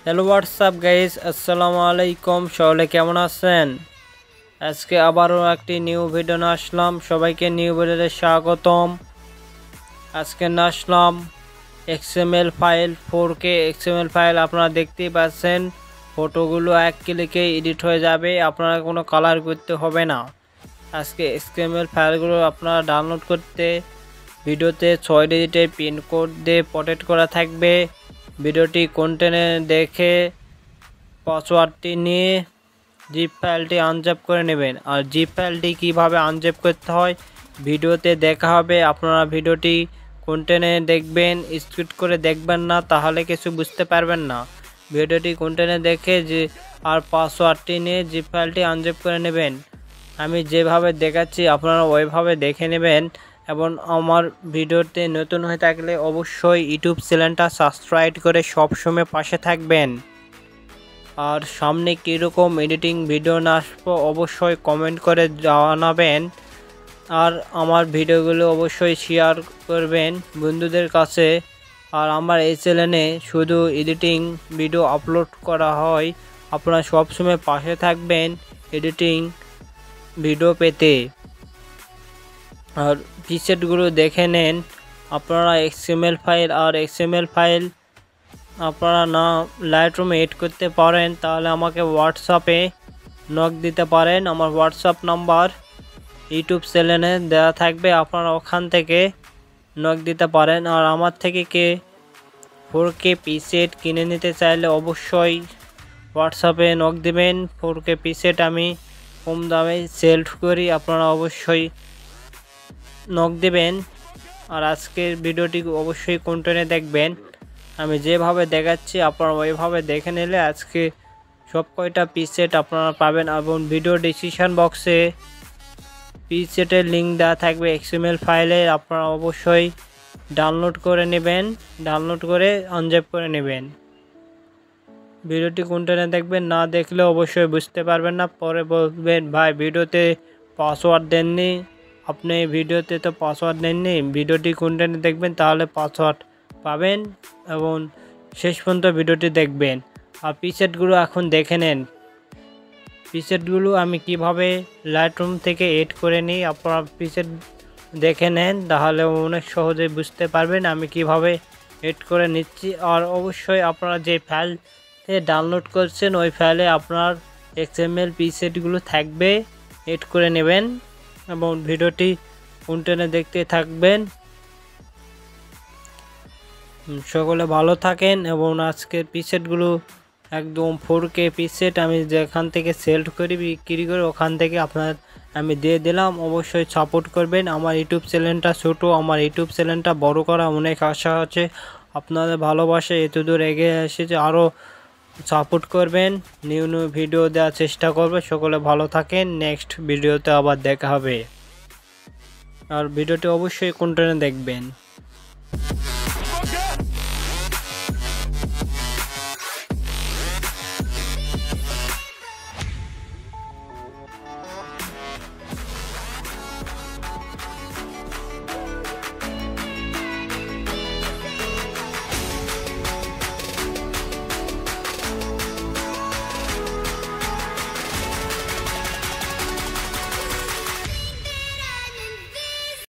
Hello WhatsApp guys, আসসালামু আলাইকুম। সকলে কেমন আছেন? আজকে আবারও একটি নিউ ভিডিও নিয়ে আসলাম। সবাইকে নিউ ভিডিওতে স্বাগতম। আজকে নিয়ে আসলাম XML file, 4K XML file. আপনারা দেখতেই পাচ্ছেন ফটোগুলো এক ক্লিকে এডিট হয়ে যাবে, আপনারা কোনো কালার করতে হবে না। আজকে এক্সএমএল ফাইলগুলো আপনারা ডাউনলোড করতে ভিডিওতে 6 ডিজিটের পিন কোড দিয়ে প্রটেক্ট করা থাকবে। ভিডিওটি কন্টেন্টে দেখে পাসওয়ার্ডটি নিয়ে জিপ ফাইলটি আনজ্যাপ করে নেবেন। আর জিপ ফাইলটি কীভাবে আনজ্যাপ করতে হয় ভিডিওতে দেখা হবে। আপনারা ভিডিওটি কন্টেন্টে দেখবেন, স্কিপ করে দেখবেন না, তাহলে কিছু বুঝতে পারবেন না। ভিডিওটি কন্টেন্টে দেখে আর পাসওয়ার্ডটি নিয়ে জিপ ফাইলটি আনজ্যাপ করে নেবেন। আমি যেভাবে দেখাচ্ছি আপনারা ওইভাবে দেখে নেবেন। এবং আমার ভিডিওতে নতুন হয়ে থাকলে অবশ্যই ইউটিউব চ্যানেলটা সাবস্ক্রাইব করে সবসময় পাশে থাকবেন। আর সামনে কীরকম এডিটিং ভিডিও না আসবো অবশ্যই কমেন্ট করে জানাবেন। আর আমার ভিডিওগুলো অবশ্যই শেয়ার করবেন বন্ধুদের কাছে। আর আমার এই চ্যানেলে শুধু এডিটিং ভিডিও আপলোড করা হয়, আপনারা সবসময় পাশে থাকবেন এডিটিং ভিডিও পেতে। আর প্রিসেটগুলো দেখে নেন আপনারা। এক্সএমএল ফাইল আর এক্সএমএল ফাইল আপনারা না লাইটরুমে এড করতে পারেন, তাহলে আমাকে হোয়াটসঅ্যাপে নক দিতে পারেন। আমার হোয়াটসঅ্যাপ নাম্বার ইউটিউব চ্যানেলে দেওয়া থাকবে, আপনারা ওখান থেকে নক দিতে পারেন। আর আমার থেকে 4K প্রিসেট কিনে নিতে চাইলে অবশ্যই হোয়াটসঅ্যাপে নক দেবেন। 4K প্রিসেট আমি কম দামে সেল করি, আপনারা অবশ্যই নক দেবেন। আর আজকের ভিডিওটি অবশ্যই কন্টেন্টে দেখবেন। আমি যেভাবে দেখাচ্ছি আপনারা ওইভাবে দেখে নিলে আজকে সব কয়টা প্রিসেট আপনারা পাবেন। এবং ভিডিও ডিসক্রিপশন বক্সে প্রিসেটের লিঙ্ক দেওয়া থাকবে এক্সএমএল ফাইলে, আপনারা অবশ্যই ডাউনলোড করে নেবেন, ডাউনলোড করে আনজ্যাপ করে নেবেন। ভিডিওটি কন্টেন্টে দেখবেন, না দেখলে অবশ্যই বুঝতে পারবেন না। পরে বলবেন ভাই ভিডিওতে পাসওয়ার্ড দেননি, আপনি ভিডিওতে তো পাসওয়ার্ড দেননি। ভিডিওটি কন্টেন্টে দেখবেন, তাহলে পাসওয়ার্ড পাবেন এবং শেষ পর্যন্ত ভিডিওটি দেখবেন। আর প্রিসেটগুলো এখন দেখে নেন। প্রিসেটগুলো আমি কিভাবে লাইটরুম থেকে এড করে নিই, আপনারা প্রিসেট দেখে নেন, তাহলে অনেক সহজে বুঝতে পারবেন আমি কিভাবে এড করে নিচ্ছি। আর অবশ্যই আপনারা যে ফাইল ডাউনলোড করছেন ওই ফাইলে আপনার এক্সএমএল প্রিসেটগুলো থাকবে, এড করে নেবেন এবং ভিডিওটি কন্টেন্টে দেখতে থাকবেন। সকলে ভালো থাকেন। এবং আজকের প্রিসেটগুলো একদম 4K প্রিসেট আমি যেখান থেকে সেল করি বিক্রি করি ওখান থেকে আপনার আমি দিয়ে দিলাম। অবশ্যই সাপোর্ট করবেন। আমার ইউটিউব চ্যানেলটা ছোটো, আমার ইউটিউব চ্যানেলটা বড় করা অনেক আশা আছে। আপনাদের ভালোবাসা এতদূর এগিয়ে এসেছে, আরও সাপোর্ট করবেন, নিউ নিউ ভিডিও দেওয়ার চেষ্টা করবে। সকলে ভালো থাকেন, নেক্সট ভিডিওতে আবার দেখা হবে। আর ভিডিওটি অবশ্যই কন্টিনিউ দেখবেন।